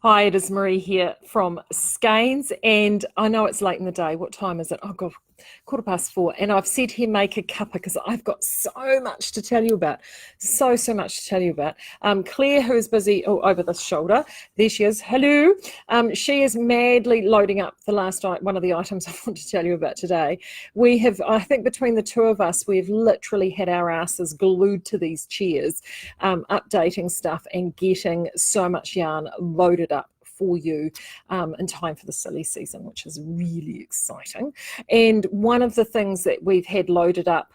Hi, it is Marie here from Skeins, and I know it's late in the day. What time is it? Oh God, 4:15. And I've said here make a cuppa because I've got so much to tell you about. So much to tell you about. Claire, who is busy over this shoulder, there she is. Hello. She is madly loading up the last one of the items I want to tell you about today. We have, I think between the two of us, we've literally had our asses glued to these chairs, updating stuff and getting so much yarn loaded up for you in time for the silly season, which is really exciting. And one of the things that we've had loaded up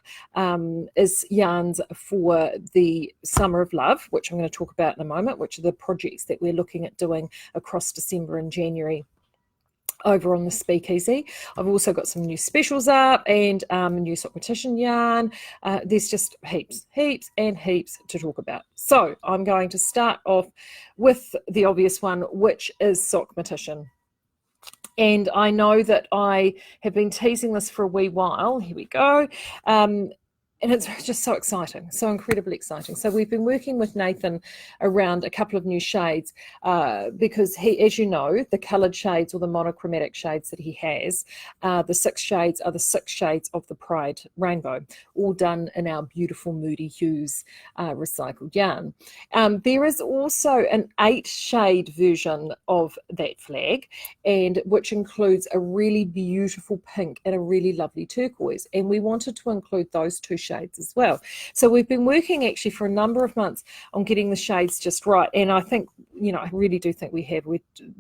is yarns for the Summer of Love, which I'm going to talk about in a moment, which are the projects that we're looking at doing across December and January over on the Speakeasy. I've also got some new specials up and a new sock petition yarn. There's just heaps to talk about. So I'm going to start off with the obvious one, which is sock petition. And I know that I have been teasing this for a wee while. Here we go. And it's just so exciting, so incredibly exciting. So we've been working with Nathan around a couple of new shades because he, as you know, the coloured shades or the monochromatic shades that he has, the 6 shades are the 6 shades of the Pride Rainbow, all done in our beautiful Moody Hues recycled yarn. There is also an 8-shade version of that flag, and which includes a really beautiful pink and a really lovely turquoise. And we wanted to include those 2 shades as well. So we've been working actually for a number of months on getting the shades just right, and I think, you know, I really do think we have.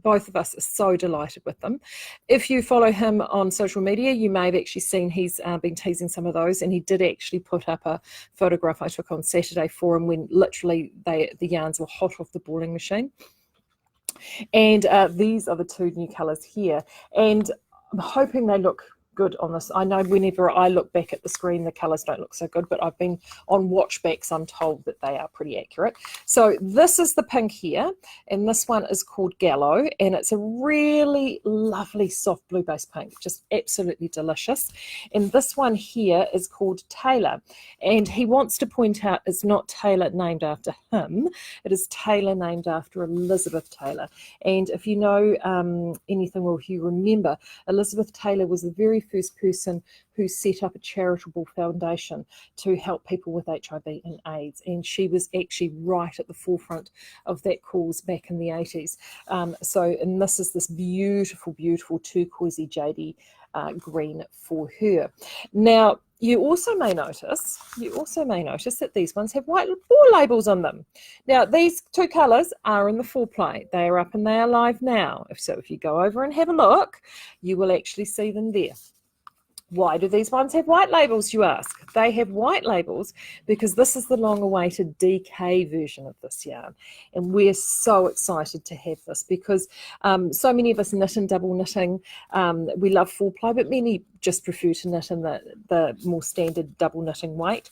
Both of us are so delighted with them. If you follow him on social media, you may have actually seen he's been teasing some of those, and he did actually put up a photograph I took on Saturday for him when literally the yarns were hot off the balling machine. And these are the 2 new colours here, and I'm hoping they look good on this. I know whenever I look back at the screen, the colours don't look so good, but I've been on watch backs, I'm told that they are pretty accurate. So this is the pink here, and this one is called Gallow, and it's a really lovely soft blue base pink, just absolutely delicious. And this one here is called Taylor, and he wants to point out it's not Taylor named after him, it is Taylor named after Elizabeth Taylor. And if you know anything, or if you remember, Elizabeth Taylor was the very first person who set up a charitable foundation to help people with HIV and AIDS, and she was actually right at the forefront of that cause back in the 80s. And this is this beautiful turquoisey jadey green for her. Now you also may notice that these ones have white bore labels on them. Now these 2 colours are in the 4-ply. They are up and they are live now. So if you go over and have a look, you will actually see them there. Why do these ones have white labels, you ask? They have white labels because this is the long-awaited DK version of this yarn, and we're so excited to have this because so many of us knit and double knitting. We love 4-ply, but many just prefer to knit in the more standard double knitting weight.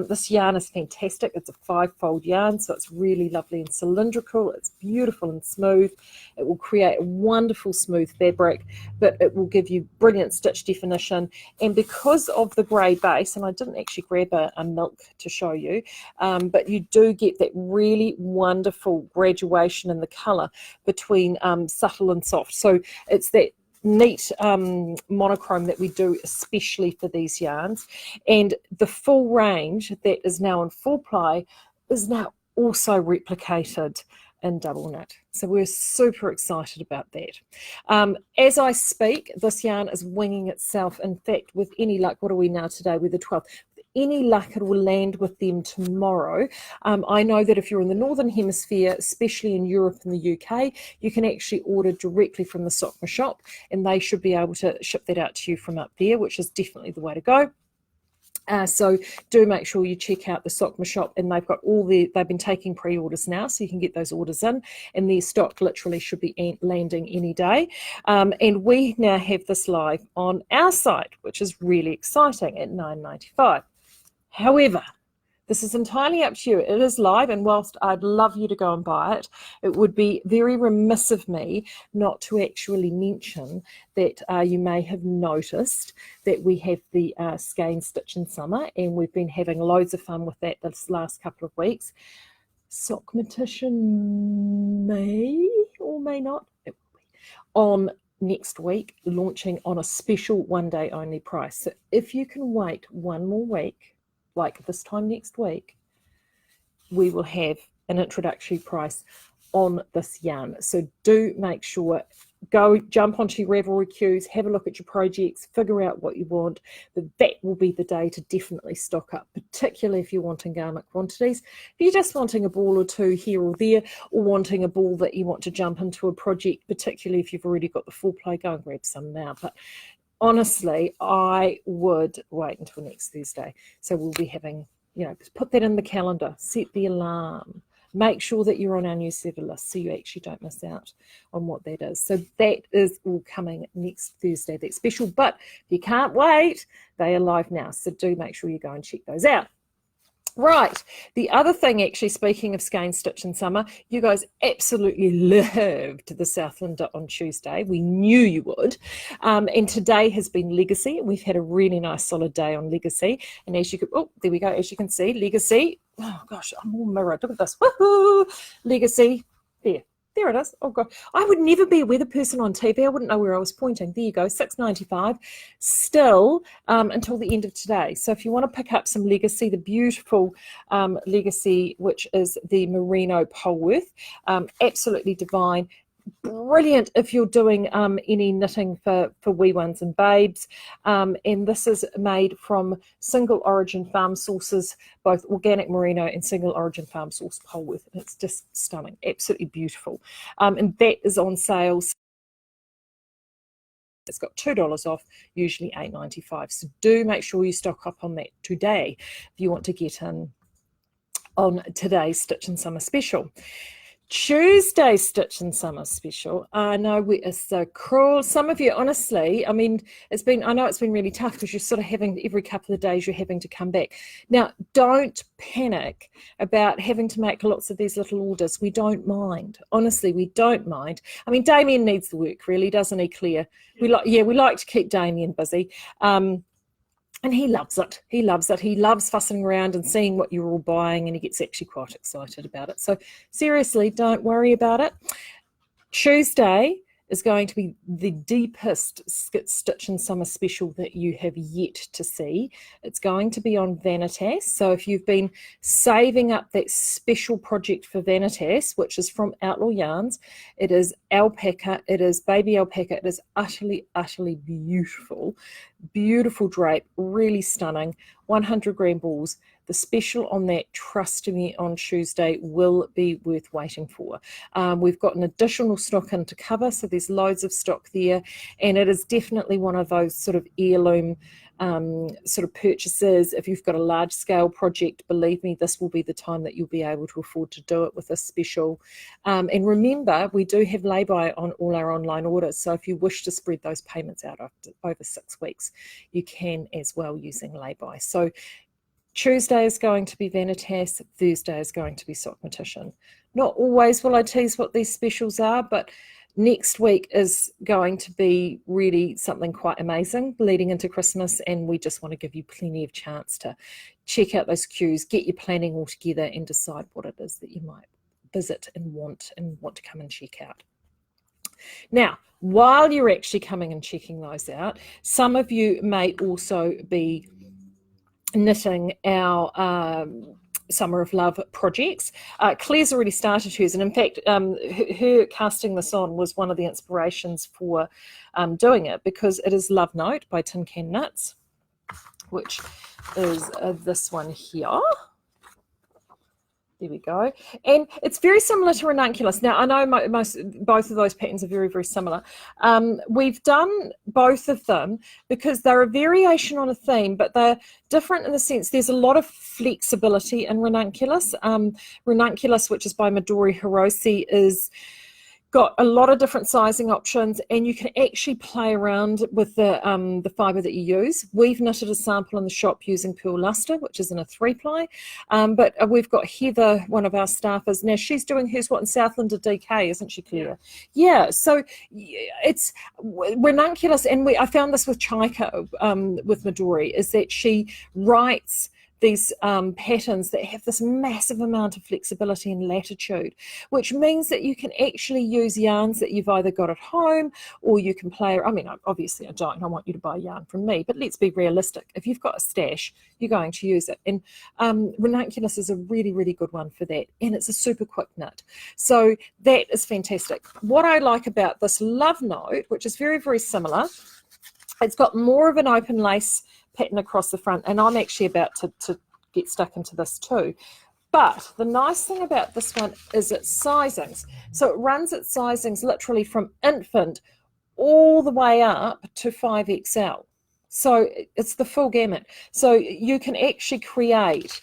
This yarn is fantastic. It's a 5-fold yarn, so it's really lovely and cylindrical. It's beautiful and smooth. It will create a wonderful smooth fabric, but it will give you brilliant stitch definition. And because of the grey base, and I didn't actually grab a milk to show you, but you do get that really wonderful graduation in the colour between subtle and soft. So it's that neat monochrome that we do especially for these yarns. And the full range that is now in 4-ply is now also replicated in double knit. So we're super excited about that. As I speak, this yarn is winging itself. In fact, with any luck, what are we now today? We're the 12th. With any luck, it will land with them tomorrow. I know that if you're in the Northern Hemisphere, especially in Europe and the UK, you can actually order directly from the Sockma shop, and they should be able to ship that out to you from up there, which is definitely the way to go. So do make sure you check out the Sockma shop, and they've been taking pre-orders now, so you can get those orders in, and their stock literally should be landing any day. And we now have this live on our site, which is really exciting, at $9.95. However, this is entirely up to you. It is live, and whilst I'd love you to go and buy it, it would be very remiss of me not to actually mention that you may have noticed that we have the Skein Stitch in Summer, and we've been having loads of fun with that this last couple of weeks. Sock petition may or may not, on next week, launching on a special one-day only price. So if you can wait one more week, like this time next week, we will have an introductory price on this yarn. So do make sure, go jump onto your Ravelry queues, have a look at your projects, figure out what you want, but that will be the day to definitely stock up, particularly if you're wanting garment quantities. If you're just wanting a ball or two here or there, or wanting a ball that you want to jump into a project, particularly if you've already got the full play, go and grab some now. But honestly, I would wait until next Thursday. So we'll be having, put that in the calendar, set the alarm. Make sure that you're on our newsletter list so you actually don't miss out on what that is. So that is all coming next Thursday, that's special. But if you can't wait, they are live now. So do make sure you go and check those out. Right, the other thing, actually, speaking of skein stitch in summer, you guys absolutely loved the Southland on Tuesday. We knew you would. And today has been Legacy. We've had a really nice solid day on Legacy. And as you can, oh, there we go. As you can see, Legacy. Oh gosh, I'm all mirrored. Look at this. Woohoo! Legacy. There it is. Oh god, I would never be a weather person on TV. I wouldn't know where I was pointing. There you go, $6.95 still until the end of today. So if you want to pick up some Legacy, the beautiful Legacy, which is the merino Polworth, absolutely divine. Brilliant if you're doing any knitting for wee ones and babes, and this is made from single origin farm sources, both organic merino and single origin farm source Polworth. It's just stunning, absolutely beautiful, and that is on sale. It's got $2 off, usually $8.95. So do make sure you stock up on that today if you want to get in on today's Stitch in Summer special. Tuesday Stitch in Summer special. I know we are so cruel. Some of you, honestly, I mean, I know it's been really tough because you're sort of having, every couple of days you're having to come back. Now, don't panic about having to make lots of these little orders. We don't mind. Honestly, we don't mind. I mean, Damien needs the work, really, doesn't he, Claire? We like to keep Damien busy. And he loves it. He loves it. He loves fussing around and seeing what you're all buying, and he gets actually quite excited about it. So seriously, don't worry about it. Tuesday is going to be the deepest Stitch in Summer special that you have yet to see. It's going to be on Vanitas. So if you've been saving up that special project for Vanitas, which is from Outlaw Yarns, it is alpaca, it is baby alpaca, it is utterly, utterly beautiful. Beautiful drape, really stunning, 100 gram balls. The special on that, trust me, on Tuesday will be worth waiting for. We've got an additional stock in to cover, so there's loads of stock there, and it is definitely one of those sort of heirloom sort of purchases. If you've got a large scale project, believe me, this will be the time that you'll be able to afford to do it with a special. And remember, we do have lay-by on all our online orders, so if you wish to spread those payments out over 6 weeks, you can as well using lay-by. So Tuesday is going to be Vanitas, Thursday is going to be Sock Mortician. Not always will I tease what these specials are, but next week is going to be really something quite amazing leading into Christmas, and we just want to give you plenty of chance to check out those queues, get your planning all together and decide what it is that you might visit and want to come and check out. Now, while you're actually coming and checking those out, some of you may also be knitting our Summer of Love projects. Claire's already started hers, and in fact her casting this on was one of the inspirations for doing it, because it is Love Note by Tin Can Knits, which is this one here. There we go. And it's very similar to Ranunculus. Now, I know both of those patterns are very, very similar. We've done both of them because they're a variation on a theme, but they're different in the sense there's a lot of flexibility in Ranunculus. Ranunculus, which is by Midori Hirose, is got a lot of different sizing options, and you can actually play around with the fibre that you use. We've knitted a sample in the shop using Pearl Luster, which is in a 3-ply, but we've got Heather, one of our staffers. Now she's doing hers in Southland to DK, isn't she, Claire? Yeah, so it's Ranunculus, and I found this with Chaika with Midori, is that she writes these patterns that have this massive amount of flexibility and latitude, which means that you can actually use yarns that you've either got at home, or you can play. I mean, obviously I want you to buy yarn from me, but let's be realistic. If you've got a stash, you're going to use it. And ranunculus is a really, really good one for that. And it's a super quick knit. So that is fantastic. What I like about this Love Note, which is very, very similar, it's got more of an open lace pattern across the front, and I'm actually about to get stuck into this too. But the nice thing about this one is its sizings. So it runs its sizings literally from infant all the way up to 5XL. So it's the full gamut. So you can actually create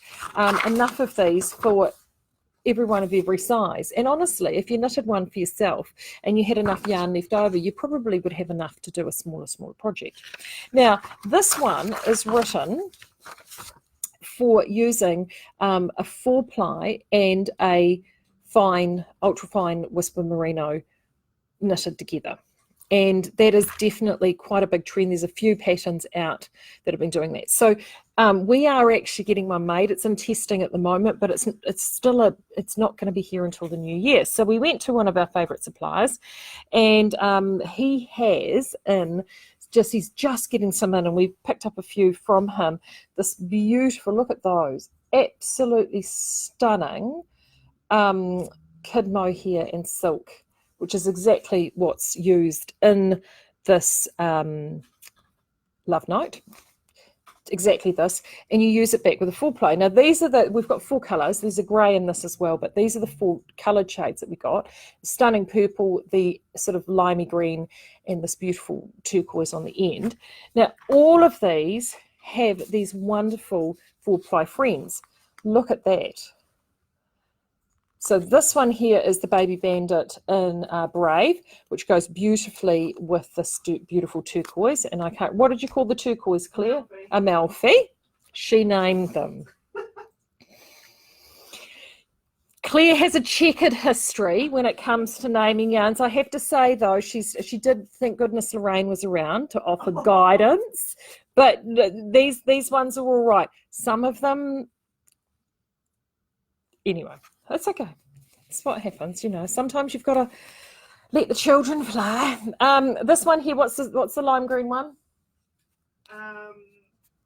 enough of these for everyone of every size. And honestly, if you knitted one for yourself and you had enough yarn left over, you probably would have enough to do a smaller project. Now, this one is written for using a 4-ply and a fine, ultra fine Whisper Merino knitted together. And that is definitely quite a big trend. There's a few patterns out that have been doing that. So we are actually getting one made. It's in testing at the moment, but it's not going to be here until the new year. So we went to one of our favourite suppliers, and he has he's just getting some in, and we picked up a few from him. This beautiful, look at those, absolutely stunning kid mohair and silk, which is exactly what's used in this Love Note. Exactly this, and you use it back with a 4-ply. Now we've got 4 colours. There's a grey in this as well, but these are the 4 coloured shades that we got. Stunning purple, the sort of limey green, and this beautiful turquoise on the end. Now all of these have these wonderful 4-ply friends. Look at that. So this one here is the Baby Bandit in Brave, which goes beautifully with this beautiful turquoise. And what did you call the turquoise, Claire? Amalfi. She named them. Claire has a checkered history when it comes to naming yarns. I have to say, though, she did, thank goodness Lorraine was around to offer guidance. But these ones are all right. Some of them, anyway. That's okay. That's what happens, you know. Sometimes you've got to let the children fly. This one here, what's the lime green one?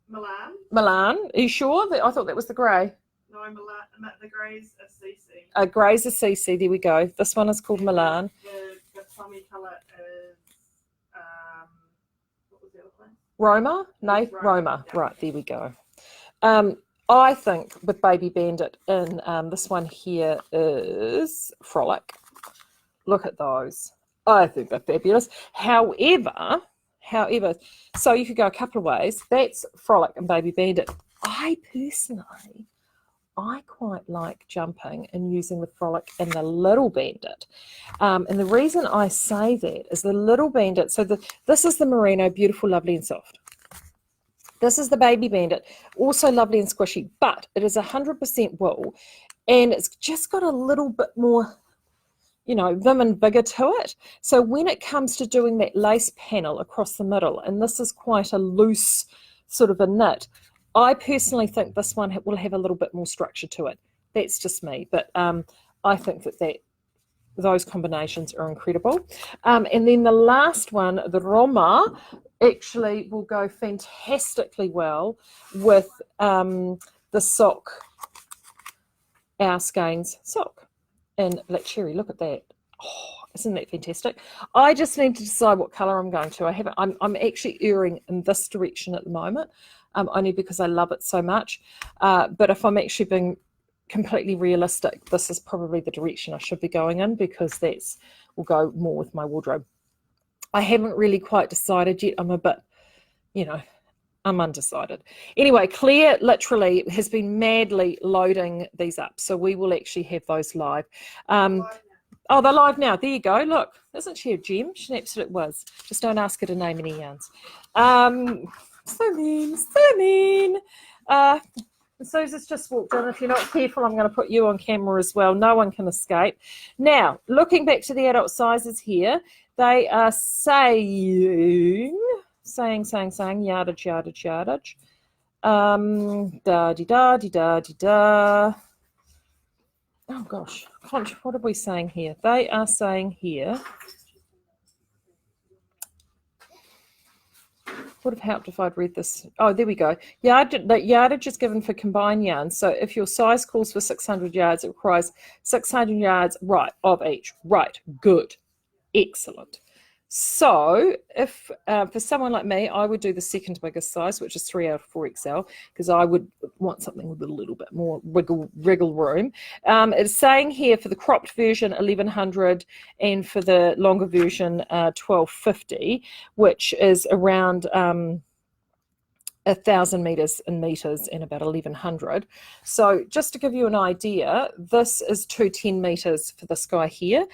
Milan. Milan. Are you sure? I thought that was the grey. No, Milan. The grey's a CC. Grey's a CC. There we go. This one is called Milan. The plummy colour is what was the other one? Roma? No, Roma. Yeah. Right, there we go. I think with Baby Bandit in this one here is Frolic. Look at those. I think they're fabulous. However, so you could go a couple of ways. That's Frolic and Baby Bandit. I quite like jumping and using the Frolic and the Little Bandit. And the reason I say that is the Little Bandit, so this is the merino, beautiful, lovely and soft. This is the Baby Bandit, also lovely and squishy, but it is 100% wool, and it's just got a little bit more, you know, vim and vigor to it. So when it comes to doing that lace panel across the middle, and this is quite a loose sort of a knit, I personally think this one will have a little bit more structure to it. That's just me, but I think that those combinations are incredible. And then the last one, the Roma, actually will go fantastically well with the sock, our Skeins sock in Black Cherry. Look at that. Oh, isn't that fantastic? I just need to decide what colour I'm going to. I'm actually erring in this direction at the moment, only because I love it so much. But if I'm actually being completely realistic, this is probably the direction I should be going in, because will go more with my wardrobe. I haven't really quite decided yet. I'm a bit, you know, I'm undecided. Anyway, Claire literally has been madly loading these up, so we will actually have those live. Oh, they're live now. There you go. Look, isn't she a gem? She an absolute whiz. Just don't ask her to name any yarns. So mean. Susan's just walked in. If you're not careful, I'm going to put you on camera as well. No one can escape. Now, looking back to the adult sizes here, they are saying, yardage. Da di da di da di da. Oh gosh, what are we saying here? They are saying here. Would have helped if I'd read this. Oh, there we go. The yardage is given for combined yarns. So if your size calls for 600 yards, it requires 600 yards, right, of each. Right, good, excellent. So if for someone like me, I would do the second biggest size, which is 3 out of 4XL, because I would want something with a little bit more wriggle room. It's saying here for the cropped version 1100, and for the longer version 1250, which is around 1,000 meters in meters and about 1,100. So just to give you an idea, this is 210 meters for this guy here.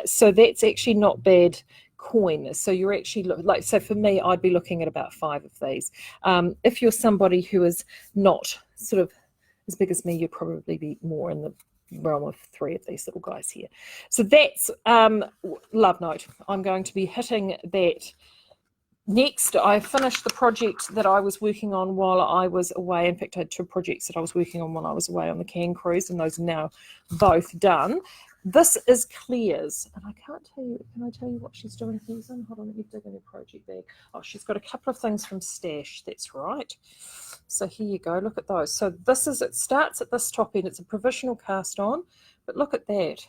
So that's actually not bad coin. So you're actually like, so for me, I'd be looking at about 5 of these. If you're somebody who is not sort of as big as me, you'd probably be more in the realm of 3 of these little guys here. So that's love note. I'm going to be hitting that. Next, I finished the project that I was working on while I was away. In fact, I had 2 projects that I was working on while I was away on the can cruise, and those are now both done. This is Claire's, and I can't tell you, can I tell you what she's doing here? Hold on, let me dig in her project bag. Oh, she's got a couple of things from Stash, that's right. So here you go, look at those. So this is, it starts at this top end, it's a provisional cast on, but look at that.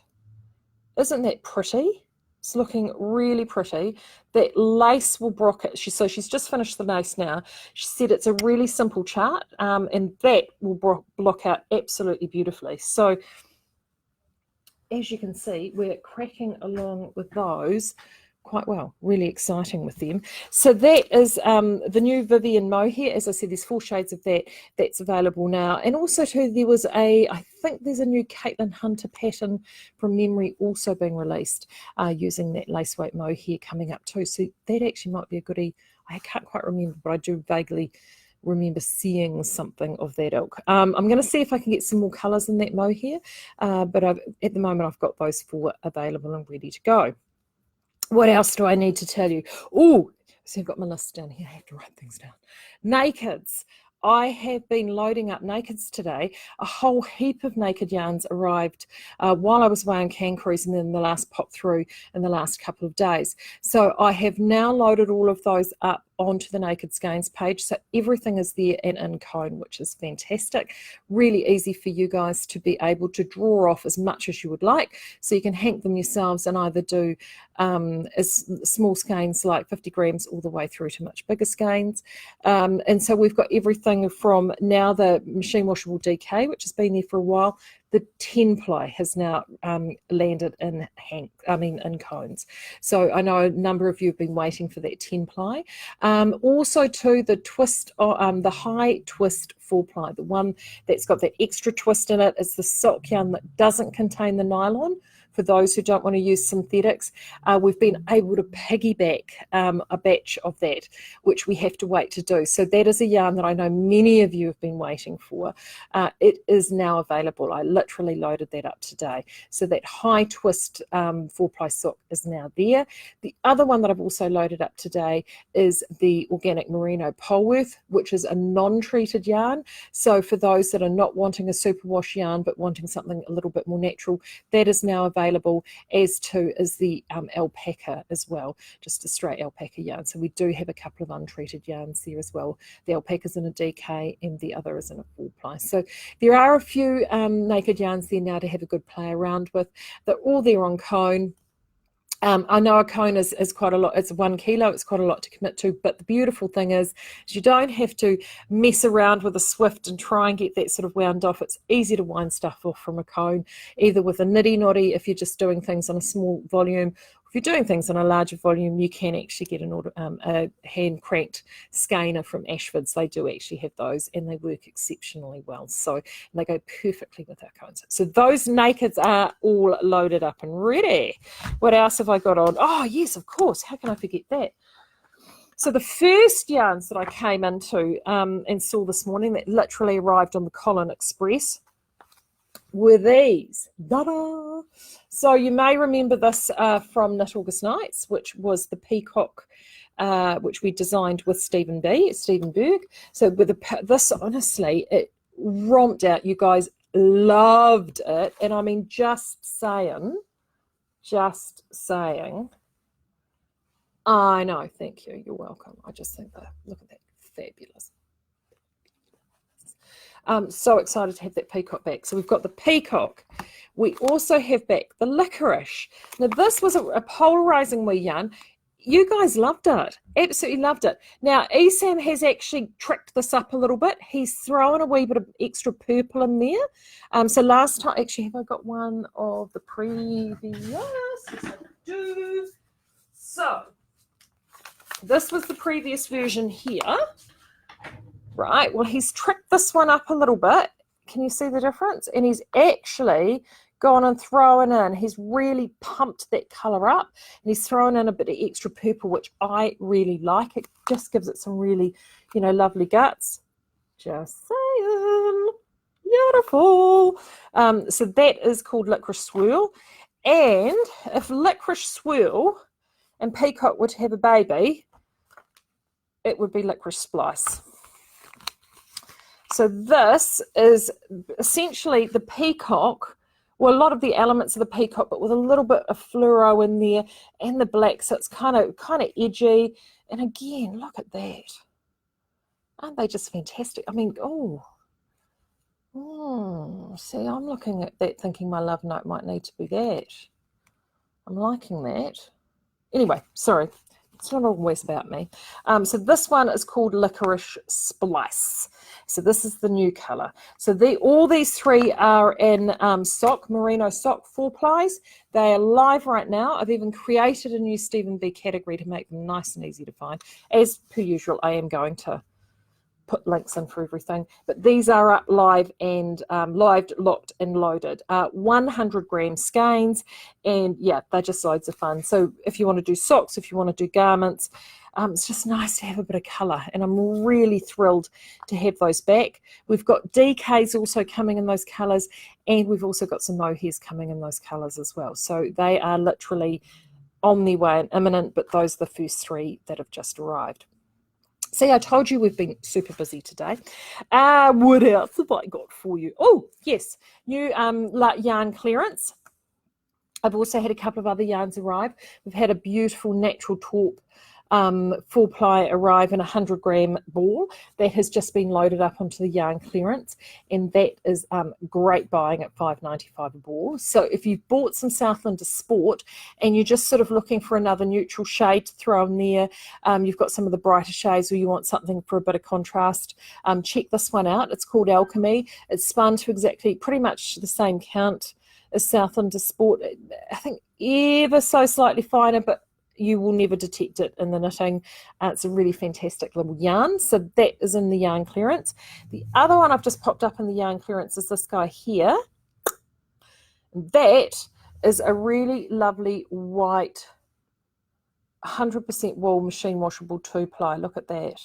Isn't that pretty? It's looking really pretty. That lace will block it. So she's just finished the lace now. She said it's a really simple chart, and that will block out absolutely beautifully. So as you can see, we're cracking along with those quite well. Really exciting with them. So that is the new Vivian Mohair. As I said, there's 4 shades of that. That's available now. And also too, there was I think there's a new Caitlin Hunter pattern from memory also being released using that lace weight mohair coming up too. So that actually might be a goodie. I can't quite remember, but I do vaguely remember seeing something of that ilk. I'm going to see if I can get some more colours in that mohair, but at the moment I've got those 4 available and ready to go. What else do I need to tell you? Oh, so I've got my list down here. I have to write things down. Nakeds. I have been loading up nakeds today. A whole heap of naked yarns arrived while I was away on can cruise, and then the last pop through in the last couple of days. So I have now loaded all of those up onto the Naked Skeins page. So everything is there and in cone, which is fantastic. Really easy for you guys to be able to draw off as much as you would like. So you can hank them yourselves and either do as small skeins like 50 grams all the way through to much bigger skeins. And so we've got everything from now the machine washable DK, which has been there for a while. The 10 ply has now landed in cones. So I know a number of you have been waiting for that 10 ply. Also too, the twist, the high twist 4 ply, the one that's got the extra twist in it, is the silk yarn that doesn't contain the nylon. For those who don't want to use synthetics, we've been able to piggyback a batch of that, which we have to wait to do. So that is a yarn that I know many of you have been waiting for. It is now available. I literally loaded that up today. So that high twist 4-ply silk is now there. The other one that I've also loaded up today is the organic merino Polworth, which is a non-treated yarn. So for those that are not wanting a superwash yarn but wanting something a little bit more natural, that is now available, as too is the alpaca as well, just a straight alpaca yarn. So we do have a couple of untreated yarns there as well. The alpaca's in a DK and the other is in a 4-ply. So there are a few naked yarns there now to have a good play around with. They're all there on cone. I know a cone is quite a lot. It's 1 kilo. It's quite a lot to commit to. But the beautiful thing is you don't have to mess around with a Swift and try and get that sort of wound off. It's easy to wind stuff off from a cone, either with a niddy-noddy if you're just doing things on a small volume. If you're doing things on a larger volume, you can actually get a hand-cranked skeiner from Ashford's. They do actually have those, and they work exceptionally well. So they go perfectly with our cones. So those nakeds are all loaded up and ready. What else have I got on? Oh, yes, of course. How can I forget that? So the first yarns that I came into and saw this morning that literally arrived on the Colin Express were these. Ta-da! So you may remember this from Knit August Nights, which was the peacock, which we designed with Stephen Berg. So with this, honestly, it romped out. You guys loved it. And I mean, just saying, I know, thank you, you're welcome. I just think that, look at that, fabulous. I'm so excited to have that peacock back. So we've got the peacock. We also have back the licorice. Now this was a polarizing wee yarn. You guys loved it, absolutely loved it. Now Esam has actually tricked this up a little bit. He's thrown a wee bit of extra purple in there. So last time, actually, have I got one of the previous? Yes, I do. So this was the previous version here. Right, well, he's tricked this one up a little bit. Can you see the difference? And he's actually gone and thrown in. He's really pumped that colour up. And he's thrown in a bit of extra purple, which I really like. It just gives it some really, you know, lovely guts. Just saying. Beautiful. So that is called Licorice Swirl. And if Licorice Swirl and Peacock were to have a baby, it would be Licorice Splice. So this is essentially the peacock, well, a lot of the elements of the peacock, but with a little bit of fluoro in there and the black, so it's kind of edgy. And again, look at that. Aren't they just fantastic? I mean, see, I'm looking at that thinking my love note might need to be that. I'm liking that. Anyway, sorry. It's not always about me. So this one is called Licorice Splice. So this is the new colour. So all these three are in sock, merino sock 4-plies. They are live right now. I've even created a new Stephen B category to make them nice and easy to find. As per usual, I am going to put links in for everything, but these are up live and live, locked and loaded. 100 gram skeins, and yeah, they're just loads of fun. So if you want to do socks, if you want to do garments, it's just nice to have a bit of colour, and I'm really thrilled to have those back. We've got DKs also coming in those colours, and we've also got some mohairs coming in those colours as well. So they are literally on their way and imminent, but those are the first three that have just arrived. See, I told you we've been super busy today. What else have I got for you? Oh, yes, new yarn clearance. I've also had a couple of other yarns arrive. We've had a beautiful natural taupe 4-ply arrive in a 100 gram ball that has just been loaded up onto the yarn clearance, and that is great buying at $5.95 a ball. So if you've bought some Southland Sport and you're just sort of looking for another neutral shade to throw in there, you've got some of the brighter shades, or you want something for a bit of contrast, check this one out. It's called Alchemy. It's spun to exactly pretty much the same count as Southland Sport. I think ever so slightly finer, but you will never detect it in the knitting. It's a really fantastic little yarn. So that is in the yarn clearance. The other one I've just popped up in the yarn clearance is this guy here. That is a really lovely white 100% wool machine washable 2-ply. Look at that.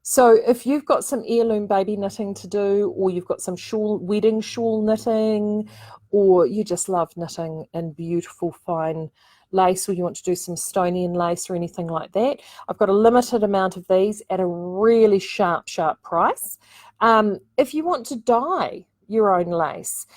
So if you've got some heirloom baby knitting to do, or you've got some wedding shawl knitting, or you just love knitting in beautiful fine lace, or you want to do some Stonian lace or anything like that, I've got a limited amount of these at a really sharp price. If you want to dye your own lace,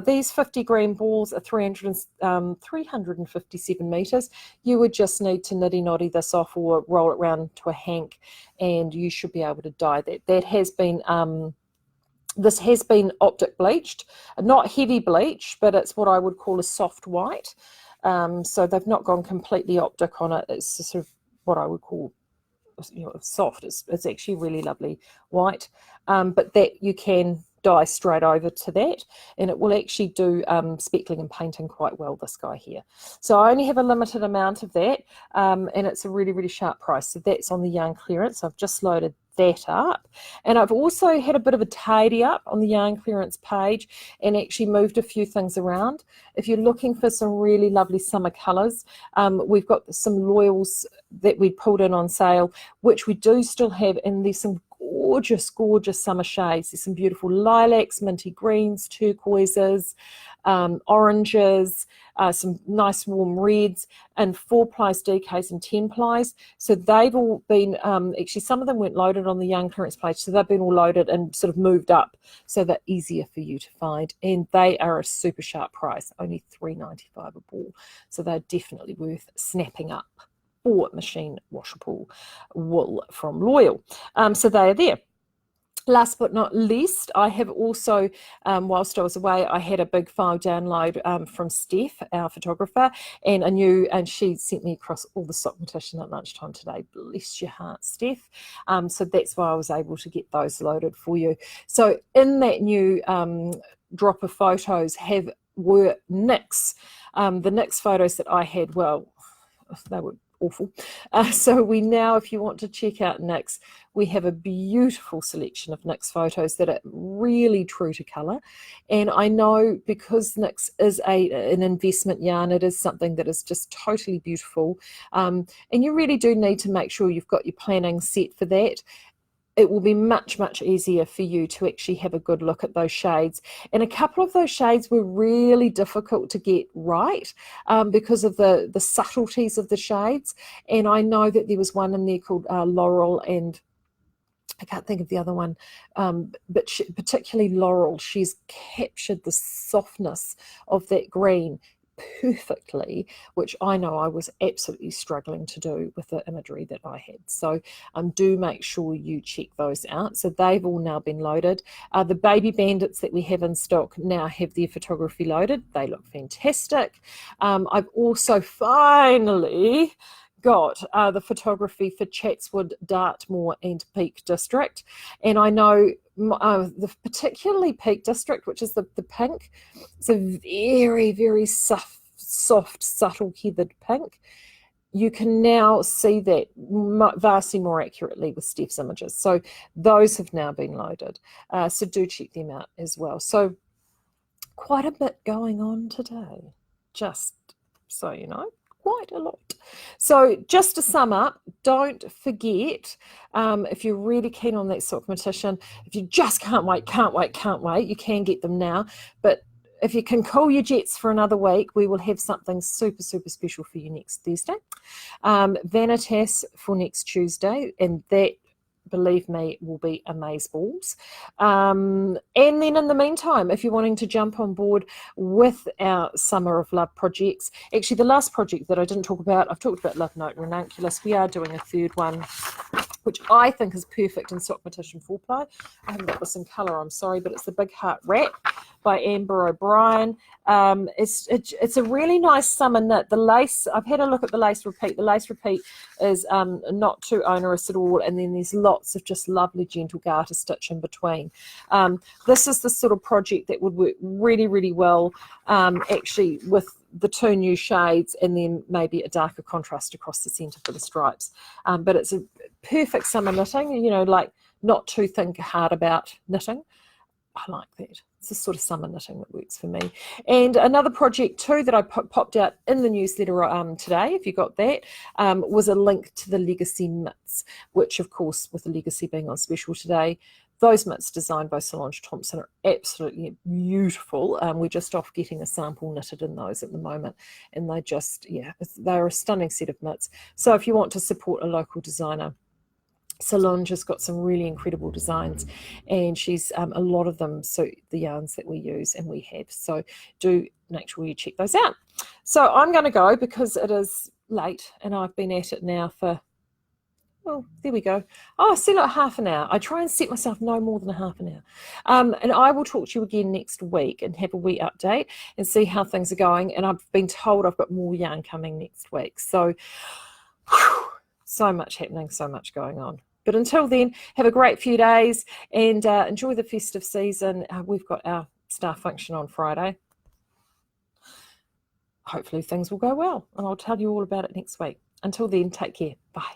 these 50 gram balls are 357 meters. You would just need to nitty noddy this off or roll it around to a hank, and you should be able to dye that. That has been this has been optic bleached, not heavy bleach, but it's what I would call a soft white. So they've not gone completely optic on it. It's sort of what I would call, you know, soft. It's actually really lovely white, but that you can dye straight over to that, and it will actually do speckling and painting quite well, this guy here. So I only have a limited amount of that, and it's a really, really sharp price. So that's on the yarn clearance. I've just loaded that up, and I've also had a bit of a tidy up on the yarn clearance page and actually moved a few things around. If you're looking for some really lovely summer colors, we've got some loyals that we pulled in on sale, which we do still have, and there's some gorgeous summer shades. There's some beautiful lilacs, minty greens, turquoises, oranges, some nice warm reds, and 4-plies DKs and 10-plies. So they've all been, actually some of them weren't loaded on the young clearance page, so they've been all loaded and sort of moved up so they're easier for you to find. And they are a super sharp price, only $3.95 a ball. So they're definitely worth snapping up for machine washable wool from Loyal. So they are there. Last but not least, I have also, whilst I was away, I had a big file download from Steph, our photographer, and she sent me across all the sock petition at lunchtime today. Bless your heart, Steph. So that's why I was able to get those loaded for you. So in that new drop of photos were Nick's. The Nick's photos that I had, well, they were awful. So we now, if you want to check out Nick's, we have a beautiful selection of Nick's photos that are really true to colour. And I know because Nick's is an investment yarn, it is something that is just totally beautiful. And you really do need to make sure you've got your planning set for that. It will be much, much easier for you to actually have a good look at those shades. And a couple of those shades were really difficult to get right because of the subtleties of the shades. And I know that there was one in there called Laurel, and I can't think of the other one, but particularly Laurel, she's captured the softness of that green perfectly, which I know I was absolutely struggling to do with the imagery that I had. So do make sure you check those out. So they've all now been loaded. The baby bandits that we have in stock now have their photography loaded. They look fantastic. I've also finally got the photography for Chatswood, Dartmoor and Peak District, and I know particularly Peak District, which is the pink, it's a very, very soft, subtle heathered pink. You can now see that vastly more accurately with Steph's images. So those have now been loaded. So do check them out as well. So quite a bit going on today, just so you know. Quite a lot. So just to sum up, don't forget, if you're really keen on that sock petition, if you just can't wait, you can get them now. But if you can cool your jets for another week, we will have something super, super special for you next Thursday. Vanitas for next Tuesday, and that, believe me, will be amazeballs. And then in the meantime, if you're wanting to jump on board with our Summer of Love projects, actually the last project that I didn't talk about, I've talked about Love Note and Ranunculus. We are doing a third one, which I think is perfect in sock petition 4-ply. I haven't got this in colour, I'm sorry, but it's the Big Heart Wrap by Amber O'Brien. It's a really nice summer knit. The lace, I've had a look at the lace repeat. The lace repeat is not too onerous at all, and then there's lots of just lovely gentle garter stitch in between. This is the sort of project that would work really, really well actually with the 2 new shades and then maybe a darker contrast across the centre for the stripes. But it's a perfect summer knitting, you know, like not too think hard about knitting. I like that. It's the sort of summer knitting that works for me. And another project too that I popped out in the newsletter today, if you got that, was a link to the Legacy mitts, which of course with the Legacy being on special today, those mitts designed by Solange Thompson are absolutely beautiful. We're just off getting a sample knitted in those at the moment, and they just, yeah, they're a stunning set of mitts. So if you want to support a local designer, Solange has got some really incredible designs, and she's a lot of them suit the yarns that we use and we have. So do make sure you check those out. So I'm going to go because it is late and I've been at it now for, well, there we go. Oh, I said like half an hour. I try and set myself no more than a half an hour. And I will talk to you again next week and have a wee update and see how things are going. And I've been told I've got more yarn coming next week. So whew, so much happening, so much going on. But until then, have a great few days and enjoy the festive season. We've got our staff function on Friday. Hopefully things will go well, and I'll tell you all about it next week. Until then, take care. Bye.